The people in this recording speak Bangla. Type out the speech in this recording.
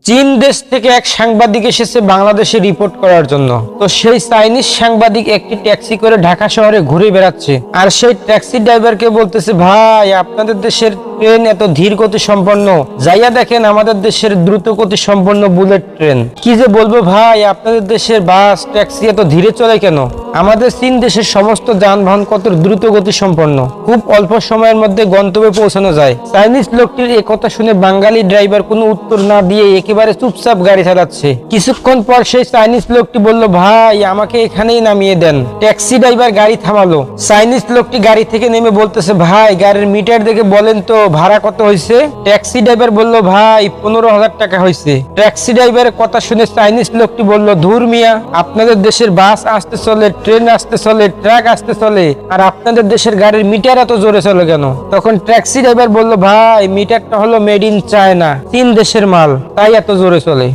চীন দেশ থেকে এক সাংবাদিক এসেছে বাংলাদেশে রিপোর্ট করার জন্য। তো সেই চাইনিজ সাংবাদিক একটি ট্যাক্সি করে ঢাকা শহরে ঘুরে বেড়াচ্ছে, আর সেই ট্যাক্সি ড্রাইভারকে বলতেছে, ভাই আপনাদের দেশের ট্রেন এত ধীর গতি সম্পন্ন, যাইয়া দেখেন আমাদের দেশের দ্রুত গতি সম্পন্ন বুলেট ট্রেন। কি যে বলবো ভাই, আপনাদের দেশের বাস ট্যাক্সি এত ধীরে চলে কেন? আমাদের চীন দেশের সমস্ত যানবাহন কত দ্রুত গতি সম্পন্ন, খুব অল্প সময়ের মধ্যে গন্তব্যে পৌঁছানো যায়। চাইনিজ লোকটির এ কথা শুনে বাঙালি ড্রাইভার কোনো উত্তর না দিয়ে একেবারে চুপচাপ গাড়ি চালাচ্ছে। কিছুক্ষণ পর সেই চাইনিজ লোকটি বলল, ভাই আমাকে এখানেই নামিয়ে দেন। ট্যাক্সি ড্রাইভার গাড়ি থামালো। চাইনিজ লোকটি গাড়ি থেকে নেমে বলতেছে, ভাই গাড়ির মিটার দেখে বলেন তো ভাড়া কত হয়েছে? ট্যাক্সি ড্রাইভার বলল, ভাই 15,000 টাকা হয়েছে। ট্যাক্সি ড্রাইভারের কথা শুনে চাইনিজ লোকটি বলল, ধুর মিয়া, আপনাদের দেশের বাস আসতে চলে, ট্রেন আসতে চলে, ট্রাক আসতে চলে, আর আপনাদের দেশের গাড়ির মিটার এত জোরে চলে কেন? তখন ট্যাক্সি ড্রাইভার বলল, ভাই মিটারটা হলো মেড ইন চায়না, চীন দেশের মাল, তাই এত জোরে চলে।